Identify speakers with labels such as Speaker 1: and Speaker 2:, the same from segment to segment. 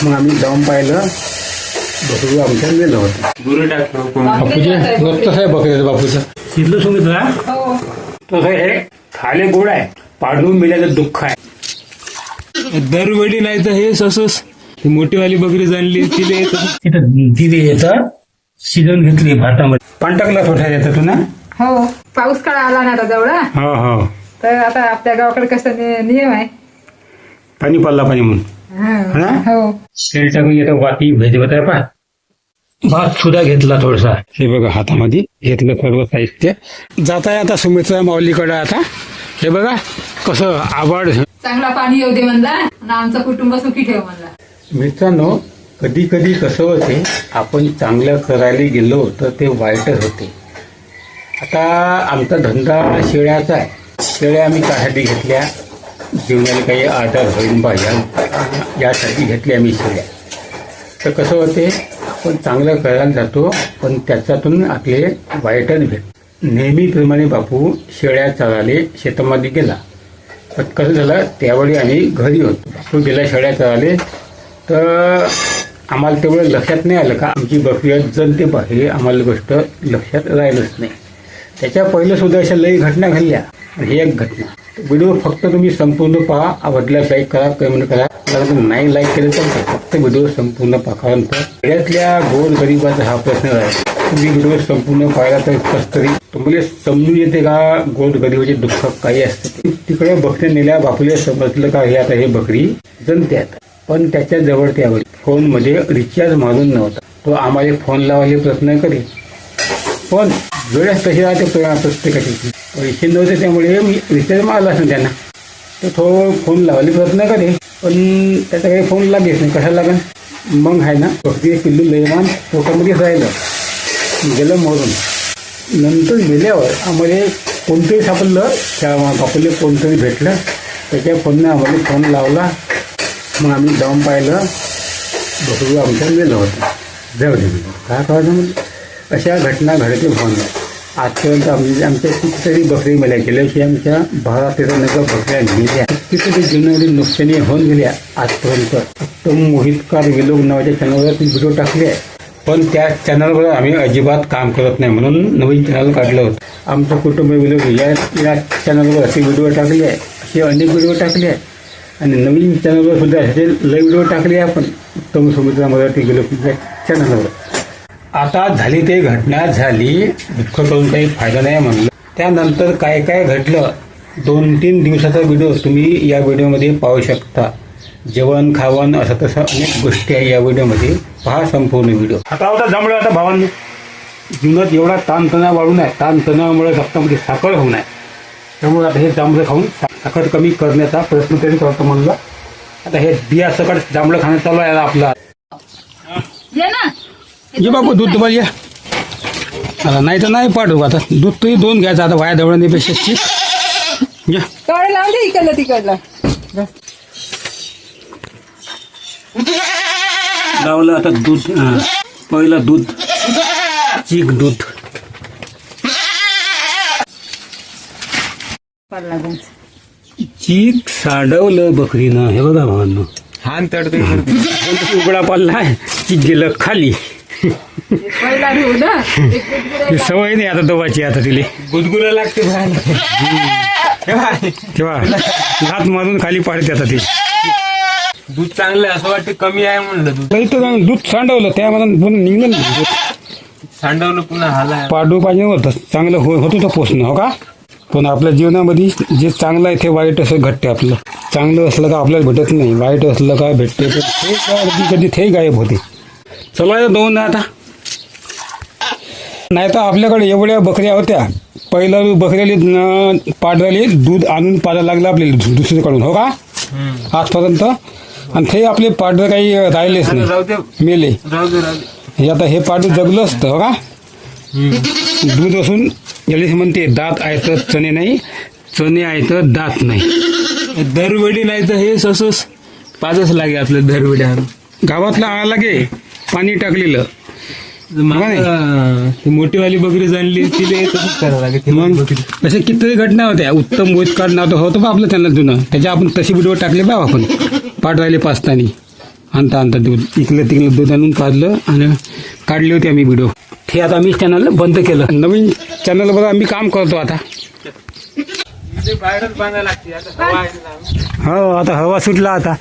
Speaker 1: मग आम्ही जाऊन पाहिलं, बकरू आमच्या नेलं होतं.
Speaker 2: गुरु टाकतो
Speaker 1: बापूचे रोजचं आहे बकऱ्याचं बापूचं. शिजलं सांगितलं
Speaker 3: हो.
Speaker 1: तसं हे खाले गोड आहे, पाडून मिळालं दुःख आहे.
Speaker 2: दरवेळी नाही तर हे असंच मोठीवाली बकरी जाणली तिथे
Speaker 1: तिथं तिथे येतं शिजून घेतली भातामध्ये. पाणी टाकला थोड्या येतं तू ना.
Speaker 3: हो, पाऊस काळ आला ना आता जवळ,
Speaker 1: हो हो,
Speaker 3: तर आता आपल्या गावाकडे कसं नियम आहे.
Speaker 1: पाणी पडला पाणी म्हणून
Speaker 3: हा, हो.
Speaker 1: तेल टाकून येतं वाती भेजवत आहे पा. भात सुद्धा घेतला थोडासा. हे बघा हातामध्ये घेतलं सर्व साहित्य. जात आहे आता सुमित्रा माऊलीकडे. आता हे बघा कसं आभाळ.
Speaker 3: चांगला पाणी येऊ दे म्हणला आणि आमचं कुटुंब सुखी ठेव म्हणला.
Speaker 1: मित्रांनो, कधी कधी कसं होते, आपण चांगलं करायला गेलो तर ते वाईटच होते. आता आमचा धंदा शेळ्याचा आहे. शेळ्या आम्ही त्यासाठी घेतल्या, जीवनाला काही आधार होईल बा यासाठी घेतल्या आम्ही शेळ्या. तर कसं होते, आपण चांगलं करायला जातो पण त्याच्यातून आपले वाईटच भेट. नेहमीप्रमाणे बापू शेळ्या चराले शेतामध्ये गेला. पण कसं झालं, त्यावेळी आम्ही घरी होतो. बापू गेला शेळ्या चराले, तर आम्हाला तेवढं लक्षात नाही आलं का आमची बकरी जणते बा, हे आम्हाला गोष्ट लक्षात राहिलंच नाही. त्याच्या पहिलं सुद्धा अशा लई घटना घडल्या. ही एक घटना. व्हिडिओ फक्त तुम्ही संपूर्ण पहा. आवडल्यास लाईक करा, कमेंट करा. नाही लाईक केलं तर फक्त व्हिडिओ संपूर्ण पहा. कारण खेड्यातल्या गोर गरिबाचा हा प्रश्न आहे. तुम्ही व्हिडिओ संपूर्ण पाहिला तर कसं तरी तुम्हाला समजून येते का गोर गरिबाचे दुःख काही असते. तिकडे बकऱ्या नेल्या, बापूला समजलं का हे आता हे बकरी जणते आहेत. पण त्याच्या जवळ त्यावेळी फोनमध्ये रिचार्ज मारून नव्हता. तो आम्हाला फोन लावायला प्रयत्न करे, पण वेळेस तशी राहते प्रत्येकाची. पैसे नव्हते त्यामुळे मी रिचार्ज मारला असं त्यांना. तर तो फोन लावायला प्रयत्न करे, पण त्याचा काही फोन लागेच नाही. कशाला लागेल मग आहे ना. बकरी पिल्लू लयमान पोटामध्येच राहिलं, गेलं मरून. नंतर गेल्यावर आम्हाला कोणतरी सापडलं, त्या बापूला कोणतरी भेटलं. त्याच्या फोननं आम्हाला फोन लावला. मग आम्ही जाऊन पाहिलं, बकरू आमच्या नेलं होतं. जाऊ दे काय करायचं म्हणजे. अशा घटना घडते फोन. आजपर्यंत आमच्या कितीतरी बकरी मेल्या गेल्या की आमच्या 12-13 नगर बकऱ्या नेल्या. कितीतरी जीवनामध्ये नुकसानी होऊन गेल्या आजपर्यंत. उत्तम मोहितकार विलोक नावाच्या चॅनलवर व्हिडिओ टाकले आहे, पण त्या चॅनलवर आम्ही अजिबात काम करत नाही म्हणून नवीन चॅनल काढलं होतं. आमचं कुटुंब विलोक या चॅनलवर असे व्हिडिओ टाकले आहे. असे अनेक व्हिडिओ टाकले आहे आणि नवीन चॅनलवर सुद्धा असे लई व्हिडिओ टाकले आहे आपण उत्तम सुमित्रा मराठी विलोक या चॅनलवर. आता झाली ते घटना झाली, दुःख करून काही फायदा नाही म्हणलं. त्यानंतर काय काय घडलं 2-3 दिवसाचा व्हिडिओ तुम्ही या व्हिडिओमध्ये पाहू शकता. जेवण खावण असं तसं अनेक गोष्टी आहे या व्हिडिओमध्ये. पहा संपूर्ण व्हिडिओ. आता होता जमलं. आता भावांनी जीवनात एवढा ताणतणाव वाढून आहे. ताणतणावामुळे रक्तामध्ये साखर होऊ नये, त्यामुळे आता हे जांभळं खाऊन साखर कमी करण्याचा प्रयत्न तरी करतो म्हणलं. आता हे बिया सकट जांभळं खाणं चालू आहे आपला. ये बापू दूध तुम्हाला या. आता नाही तर नाही पाठवू. आता दूध तरी 2 घ्यायचं. आता वाया दवडण्यापेक्षा घ्या.
Speaker 3: कळ लावले इकडलं तिकडलं
Speaker 1: लावलं. आता दूध पहिलं दूध चीक दूध चीक साडवलं बकरीनं. हे बघा भावांनो,
Speaker 2: हान तडते
Speaker 1: उघडा पाल्ला चीक गेलं खाली.
Speaker 3: पहिला ठेवलं
Speaker 1: ही सवय नाही आता दोघाची. आता तिले
Speaker 2: गुदगुला लागते
Speaker 1: तेव्हा हात मारून खाली पाडते. आता ती
Speaker 2: दूध चांगलं असं वाटतं कमी आहे म्हणलं दूध.
Speaker 1: नाही तर दूध सांडवलं त्या मला पुन्हा निघलं ना.
Speaker 2: सांडवलं पुन्हा हाला
Speaker 1: पाडू पाहिजे होतं. चांगलं होतं तर पोचणं हो का. पण आपल्या जीवनामध्ये जे चांगलं आहे ते वाईट असं घडते. आपलं चांगलं असलं का आपल्याला भेटत नाही, वाईट असलं का भेटते. पण ते कधी कधी ते गायब होते. चला 2 आता. नाही तर आपल्याकडे एवढ्या बकऱ्या होत्या. पहिलं बकऱ्याला पाडराले दूध आणून पाडायला लागलं आपल्याला दुसरीकडून हो का आजपर्यंत. आणि ते आपले पाडर काही राहिलेच नाही, मेले. हे आता हे पाडू जगलं असतं हो का. दूध असून याला म्हणते दात आहे तर चणे नाही, चणे आहे तर दात नाही.
Speaker 2: दरवेळी नाही तर हे असंच पाचच लागे आपल्या दरवेळी.
Speaker 1: गावातला आला लागे पाणी टाकलेलं.
Speaker 2: मोठीवाली बकरी जाणली तिथे तसंच करावं लागेल.
Speaker 1: मग अशा कितीतरी घटना होत्या. उत्तम मोहितकार नाव होतं बा आपलं त्यांना जुनं. त्याच्या आपण तशी व्हिडिओ टाकले बा आपण पाठ राहिले पाचतानी. आणता आणता दूध इकलं तिकलं दूध आणून पाजलं आणि काढली होती आम्ही व्हिडिओ. हे आता आम्ही चॅनल बंद केलं. नवीन चॅनलवर आम्ही काम करतो आता. हो आता हवा सुटला आता.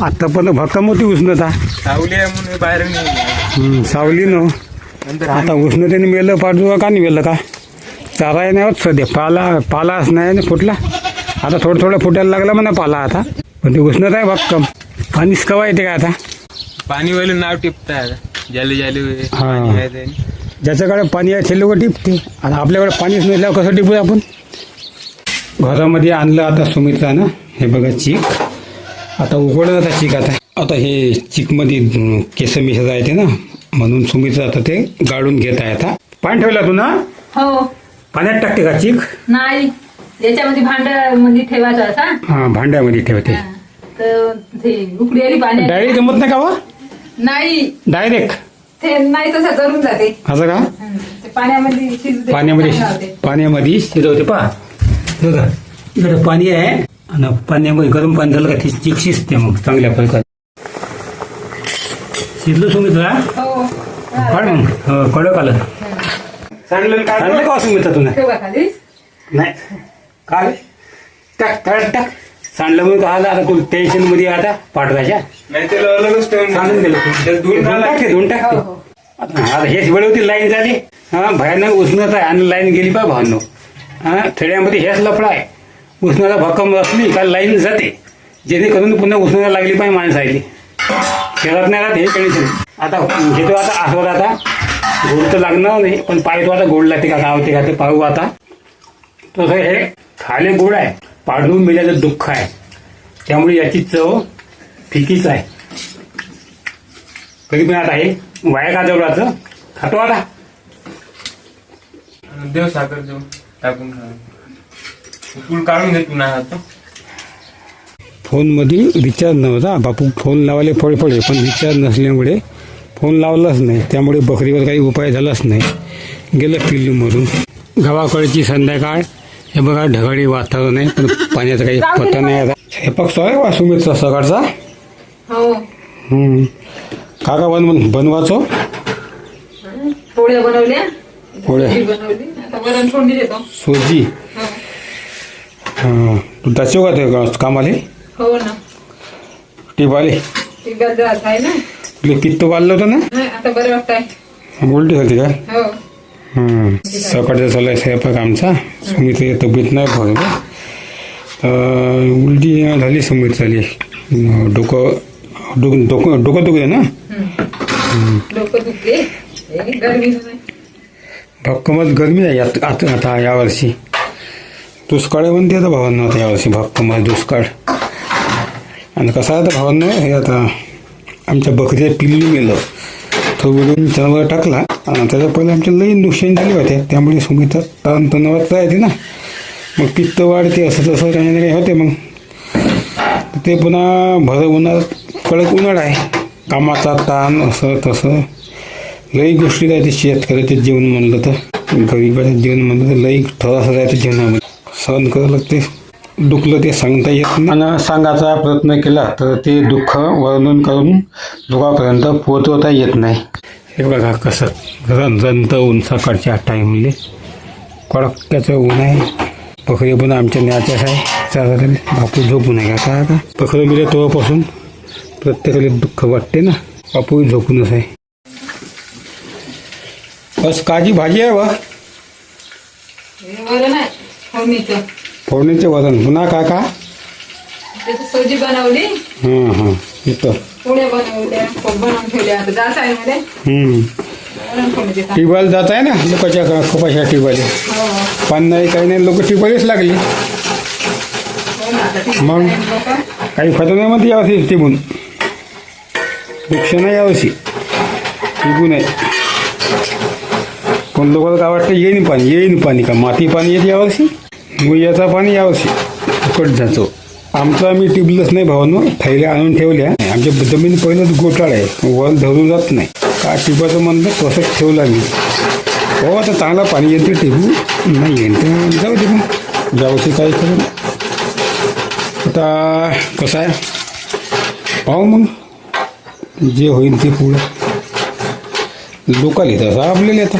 Speaker 1: आतापर्यंत भक्कम होती उष्णता.
Speaker 2: सावली आहे म्हणून बाहेर
Speaker 1: सावली न आता उष्णतेने मेलं पाडू का नाही मेलं का. चारा नाही होत सध्या. पालाच नाही फुटला. आता थोडं फुटायला लागला म्हणा पाला आता. पण ते उष्णता आहे भक्कम. पाणीच कवा येते का आता.
Speaker 2: पाणी वाले नाव टिपताय जाले
Speaker 1: हा. ज्याच्याकडे पाणी आहे ते लोक टिपते. आता आपल्याकडे पाणीच नसल्यावर कसं टिपू आपण. घरामध्ये आणलं आता सुमित्रानं. हे बघा चीक आता उघडलं आता चीक. आता हे चिकमध्ये केस मिस जायचे ना म्हणून सुमित्रा आता ते गाळून घेत आहे. आता पाणी ठेवला तू ना.
Speaker 3: हो.
Speaker 1: पाण्यात टाकते का चीक.
Speaker 3: नाही याच्यामध्ये भांड्यामध्ये ठेवायचं असा.
Speaker 1: हा भांड्यामध्ये ठेवते.
Speaker 3: तर ते उकडी आली पाण्यात.
Speaker 1: डायरेक्ट जमत नाही का वा.
Speaker 3: नाही
Speaker 1: डायरेक्ट
Speaker 3: ते नाही तसं करून जाते.
Speaker 1: असं का.
Speaker 3: ते पाण्यामध्ये शिजते.
Speaker 1: पाण्यामध्ये शिजवते पहा. बघा इकडे पाणी आहे आणि पाण्यामध्ये गरम पाणी झालं का ती चीक शिजते मग चांगल्या प्रकारे. शिजलं सुमित्रा.
Speaker 3: हो.
Speaker 1: काढ मग कडक आलं. सांडलं का सुमित्रा तुला.
Speaker 3: ठेवा खाली.
Speaker 1: नाही काय टाक टाक सांडलं म्हणून आलं. आता तू टेन्शन मध्ये आता पाठवायच्या
Speaker 2: नाही त्याला अलगच
Speaker 1: सांगून दिलं धुवून टाकते. आता हेच वेळ होती लाईन झाली. हा भयानक उष्णता आहे आणि लाईन गेली पा भावनो. हा खेड्यामध्ये हेच लफडा आहे. उष्णता भक्कम असली का लाईन जाते. जेणेकरून पुन्हा उष्णता लागली पाहिजे माणसायली. खेळत नाही राहत हे टेन्शन. आता घेतो आता आठवत आता गोड तर लागणार नाही पण पाहतो आता गोड लागते का गावते का ते पाहू आता. तसं हे खाले गोड आहे. पाडून मेल्याचं दुःख आहे. त्यामुळे याची चव फिकीच आहे. कधी पण आता हे वाया का जवळचं खातो आता.
Speaker 2: देव साखर देऊ टाकून फुल काढून घे पुन्हा आता.
Speaker 1: फोनमध्ये रिचार्ज नव्हता. बापू फोन लावायला पडे पण रिचार्ज नसल्यामुळे फोन लावलाच नाही. त्यामुळे बकरीवर काही उपाय झालाच नाही. गेलं पिल्लू मरून. गावाकडची संध्याकाळ. हे बघा ढगाळी वातावरण आहे पण पाण्याचा काही पत्ता नाही आता. हे पक्ष आहे वा सुमित्रा सकाळचा.
Speaker 3: हो.
Speaker 1: काका बनवाचो.
Speaker 3: पोळ्या बनवल्या.
Speaker 1: पोळ्या
Speaker 3: बनवली. आता वरण फोडणी देतो.
Speaker 1: सोजी. हा तू त्याचे का कामाले.
Speaker 3: हो ना.
Speaker 1: टिपाले
Speaker 3: ती गजरात आहे ना.
Speaker 1: तुला पित्त वाढलं होतं ना.
Speaker 3: नाही, आता बरं वाटतंय.
Speaker 1: उलटी होती का.
Speaker 3: हो.
Speaker 1: सकाळचा चाललाय स्वयंपाक आमचा. सुमित्र तब्येत नाही बरोबर. उलटी झाली सुमित्र झाली. डोकं दुखते ना.
Speaker 3: डोकं दुखले. गरमी
Speaker 1: भक्कमच गरमी आहे आता यावर्षी. दुष्काळ म्हणते आता भावांना आता यावर्षी भक्कमच दुष्काळ. आणि कसं आहे आता भावांना हे आता आमच्या बकरीचं पिल्लू गेलं. तो व्हिडिओ चॅनलवर टाकला आणि त्याच्या पहिले आमच्या लई नुकसान झाली होते. त्यामुळे सुमित्रा तणावात राहते ना. मग पित्त वाढते असं तसं काही काही होते. मग ते पुन्हा भर उन्हाळ्यात कडक उन्हाळा आहे. कामाचा ताण असं तसं लई गोष्टी राहते. शेतकऱ्याचे जीवन म्हणलं तर गरीबाचं जीवन म्हणलं तर लई थोडासा राहते जीवनामध्ये. सहन करावं लागते. दुखलं ते सांगता येत नाही. आणि सांगायचा प्रयत्न केला तर ते दुःख वर्णन करून लोकांपर्यंत पोहोचवता येत नाही. हे बघा कसं रंजंत ऊन सकाळच्या टाईमले कडक्याचं ऊन आहे. पखरे पण आमच्या न्याच्याच आहे. चालत बापू झोपून आहे का पखरं गेले तेव्हापासून प्रत्येकाला दुःख वाटते ना. बापू झोपूनच आहे. बस काजी भाजी आहे वा.
Speaker 3: वरण आहे फोडणीचं.
Speaker 1: फोडणीचे वरण पुन्हा काका.
Speaker 3: त्याची सोजी बनवली.
Speaker 1: इथं
Speaker 3: पोळ्या बनवल्या. बनवून ठेवल्या. आता जात आहे मध्ये. वरण फोडणी देतात.
Speaker 1: टिबायला जात आहे ना लोकांच्या कपाशा टिबायला.
Speaker 3: हो.
Speaker 1: पाणी नाही काही नाही लोक टिबायलाच लागली.
Speaker 3: हो ना, आता ती
Speaker 1: मग
Speaker 3: लोकं.
Speaker 1: काही फायदा नाही म्हणते यावर्षी टिबून. वृक्ष नाही यावर्षी टिबू नाही. पण लोकांना काय वाटतं येईन पाणी का माती पाणी येते यावर्षी. मुयाचा पाणी यावर्षी फुकट जातो. आमचं आम्ही टिबलंच नाही भावांनो. थैल्या आणून ठेवल्या. आमच्या जमीन पहिलंच गोटाळ आहे. वर धरून जात नाही का टिबाचं म्हणलं तसंच ठेवलं आम्ही. हो आता चांगला पाणी येते टिबू नाही येईन तर जाऊ दे. मग यावर्षी काय करू आता कसं आहे पाहू मग. जे होईल ते पुढं लोकल येतं असं आपल्याला येतं.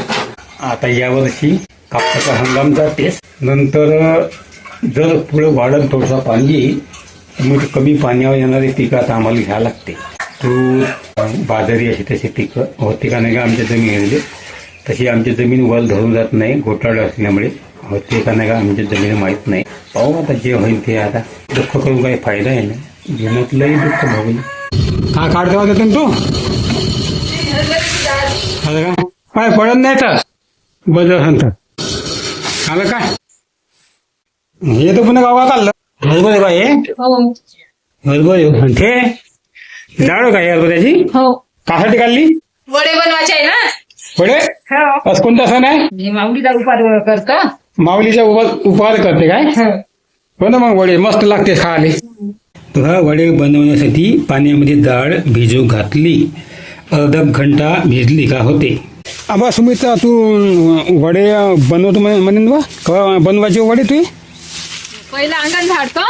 Speaker 1: आता यावर्षी कापसाचा हंगाम जातेच, नंतर जर पुढं वाढत थोडंसं पाणी येईल मग कमी पाण्यावर येणारे पिकं आता आम्हाला घ्यावं लागते. तूर बाजरी अशी तशी पिकं होते का नाही का आमच्या जमिनीमध्ये, तशी आमची जमीन वल धरून जात नाही घोटाळा असल्यामुळे, होते का नाही का आमच्या जमीन माहीत नाही. पाहू आता जे होईल ते. आता दुःख करून काही फायदा आहे ना, जीवनातलंही दुःख भागून हा काढता होता तू काय पडत नाही तर बदल सांगतात आलं काय हे तर पुन्हा गावा काढलं हरभरे काय हे हरभरे ते डाळ काय हरभऱ्याची
Speaker 3: हो
Speaker 1: कासाठी काढली
Speaker 3: वडे बनवायचे आहे ना.
Speaker 1: वडे
Speaker 3: हो
Speaker 1: आज कोणता सण आहे
Speaker 3: मी माऊलीचा उपार करतो.
Speaker 1: माऊलीचा उपहार करते काय हो ना मग वडे मस्त लागते खायला. बघा वडे बनवण्यासाठी पाण्यामध्ये डाळ भिजू घातली, अर्धा घंटा भिजली का होते. आबा सुमित्रा तू वडे बनवतो म्हणेन बा का बनवायचे वडे तू
Speaker 3: पहिला अंगण झाडतो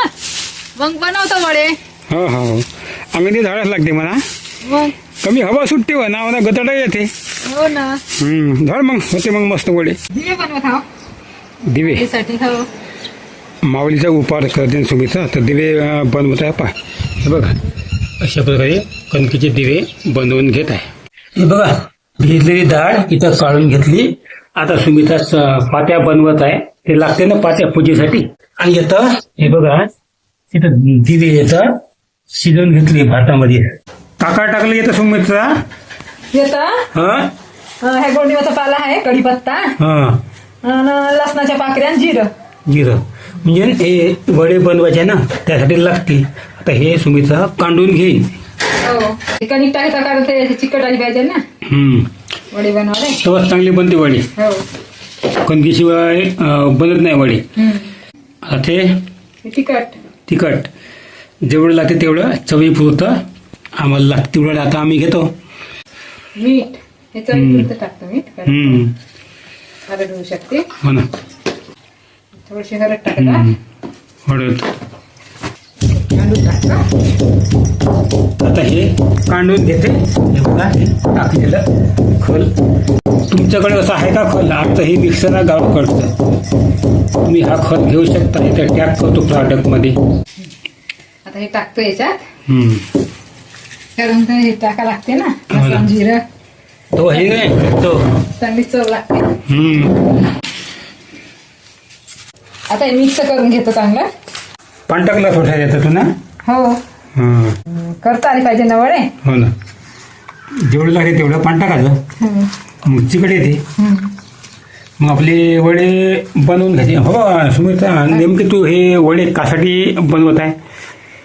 Speaker 3: मग बनवतो वडे.
Speaker 1: हो हो हो अंगणी झाडच लागते म्हणा,
Speaker 3: मग
Speaker 1: कमी हवा सुटते व ना म्हणा गतडा येते.
Speaker 3: हो ना
Speaker 1: झाड मग होते मग मस्त वडे.
Speaker 3: दिवे बनवत आहो
Speaker 1: दिवे
Speaker 3: त्यासाठी. हो
Speaker 1: माऊलीचा उपहार करते सुमित्रा तर दिवे बनवत आहे पा हे बघा अशा प्रकारे कणकीचे दिवे बनवून घेत आहे. हे बघा भिजलेली डाळ इथं काढून घेतली. आता सुमित्रा पात्या बनवत आहे, ते लागते ना पात्या पूजेसाठी. आणि येतं हे बघा इथं दिवे येतं शिजवून घेतली भातामध्ये. काका टाकलं येतं सुमित्रा
Speaker 3: येता
Speaker 1: हा
Speaker 3: हे गोडीवाचा पाला आहे, कढीपत्ता
Speaker 1: हा
Speaker 3: आणि लसणाच्या पाकळ्या आणि जिरं.
Speaker 1: जिरं म्हणजे हे वडे बनवायचे ना त्यासाठी लागते. आता हे सुमित्रा कांडून घेईन.
Speaker 3: हो ते कणिक टाकायचा कारण ते चिकट आली पाहिजे ना वडे बनवायला.
Speaker 1: तेव्हाच चांगली बनते वडी,
Speaker 3: हो
Speaker 1: कणकीशिवाय बनत नाही वडी. आता ते
Speaker 3: तिखट
Speaker 1: तिखट जेवढं लागते तेवढं चवीपुरतं आम्हाला लागते तेवढं आता आम्ही घेतो.
Speaker 3: मीठ हे चवीपुरतं टाकतो मीठ. हळद होऊ शकते,
Speaker 1: हो ना
Speaker 3: थोडीशी हळद टाकता,
Speaker 1: हळद.
Speaker 3: तांदूळ टाकतो.
Speaker 1: आता हे कांडून घेते. हे बघा हे टाकलेलं खल तुमच्याकडे असं आहे का खल? आमचं हे मिक्सरला गावाकडचं. तुम्ही हा खत घेऊ शकता, इथं टॅग करतो प्रॉडक्टमध्ये.
Speaker 3: आता हे टाकतो याच्यात कारण हे टाका लागते ना
Speaker 1: हो ना.
Speaker 3: लसूण जिरं
Speaker 1: तो हे काय तो
Speaker 3: चांगली चव लागते. आता हे मिक्स करून घेतो चांगलं.
Speaker 1: पाणी टाकलं थोडं येतं तू ना.
Speaker 3: हो करता आली पाहिजे ना वडे.
Speaker 1: हो ना जेवढं लागते तेवढं पाणी टाकायचं मग चिकट येते. मग आपले वडे बनवून घ्यायचे. हो सुमित्रा नेमके तू हे वडे कासाठी बनवत आहे?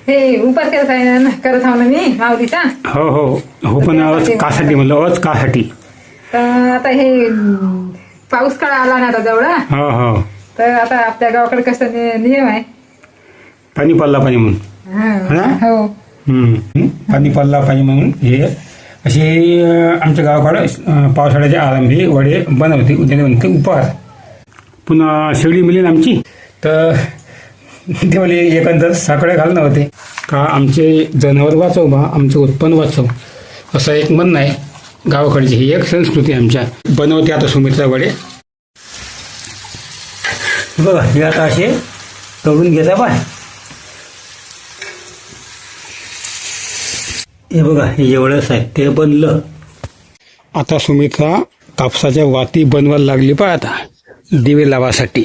Speaker 3: हे उपास करत आहो ना मी माऊलीचा.
Speaker 1: हो हो हो पण आज कासाठी म्हणलं आज कासाठी.
Speaker 3: तर आता हे पाऊस काळ आला ना आता जवळ,
Speaker 1: हो हो
Speaker 3: तर आता आपल्या गावाकडे कसं नियम आहे
Speaker 1: पाणी पडला पाणी म्हणून.
Speaker 3: हो
Speaker 1: पाणी पडला पाणी म्हणून हे असे आमच्या गावाकडे पावसाळ्याच्या आरंभी वडे बनवते. उद्या बनते उपहार. पुन्हा शेळी मिळेल आमची तर ते मला एकंदर साकडे घालणं होते का आमचे जनावर वाचव बा आमचं उत्पन्न वाचव असं एक म्हणणं आहे गावाकडची. ही एक संस्कृती आमच्या. बनवते आता सुमित्रा वडे. बघा हे आता असे तळून घेता बा. हे बघा हे एवढं साहित्य बनलं. आता सुमित्रा कापसाच्या वाती बनवायला लागली पहा आता दिवे लावासाठी.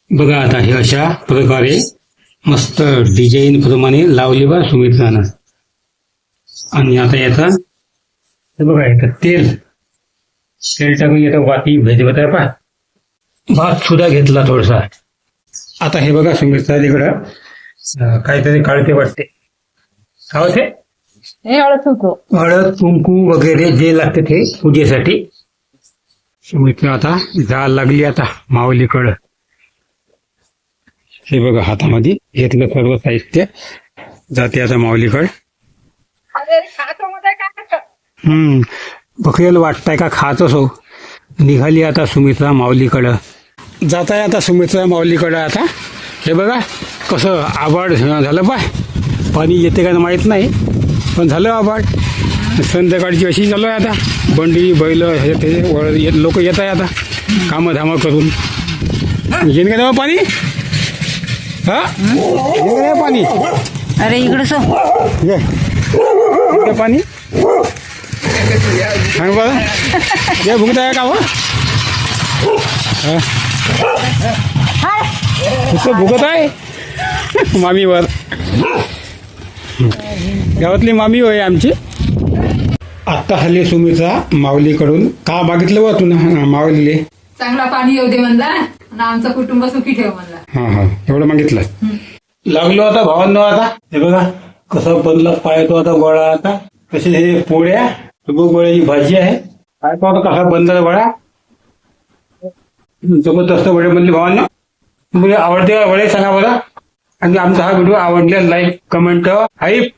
Speaker 1: बघा आता हे अशा प्रकारे मस्त डिझाईन प्रमाणे लावली बा सुमित्रानं. आणि आता याचा हे बघा इथं तेल टाकून येतं वाती भेजवत आहे पहा. भात सुद्धा घेतला थोडासा. आता हे बघा सुमित्रा तिकडं काहीतरी काढते वाटते. काय होते
Speaker 3: हे
Speaker 1: हळद कुंकू वगैरे जे लागते ते पूजेसाठी. सुमित्रा आता जायला लागली आता माऊलीकडं. हे बघा हातामध्ये घेतलं सर्व साहित्य जाते आता माऊलीकडं. बकरीला वाटताय का खातच हो. निघाली आता सुमित्रा माऊलीकडं. जात आहे आता सुमित्रा माऊलीकडं. आता हे बघा कसं आभाळ झालं पाय. पाणी येते का माहीत नाही पण झालं आबाड. संध्याकाळची अशी चालू आहे आता. बंडी बैल हे ते लोक येत आहे आता कामं धामं करून. येईन का तेव्हा पाणी? हा येईन का पाणी?
Speaker 4: अरे इकडं सो
Speaker 1: ये येईन का पाणी? सांग बघा ये भुगत आहे का नुसतं भुगत आहे मामीवर. गावातली मामी होय आमची. आत्ता हल्ली सुमीचा माऊलीकडून का मागितलं व तू माऊलीले?
Speaker 3: चांगला पाणी येऊ दे म्हणला आणि आमचं कुटुंब सुखी ठेव म्हणला.
Speaker 1: हा हा एवढं मागितलं. लागलो आता भावांनो. आता हे बघा कसं बनलं पाहतो आता गोळा. आता कसे हे पोळ्या गोळ्याची भाजी आहे. पाहतो आता कसा बनला वडा. जबरदस्त वडे बनले भावांनो. तुम्हाला आवडते का वडे सांगा बघा. आणि आमचा हा व्हिडिओ आवडल्यास लाईक कमेंट हाईप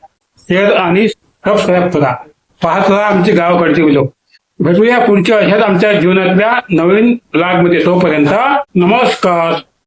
Speaker 1: शेअर आणि सबस्क्राईब करा. पाहत राहा आमचे गावाकडचे व्हिडिओ. भेटूया पुढच्या अशाच आमच्या जीवनातल्या नवीन ब्लॉगमध्ये. तोपर्यंत नमस्कार.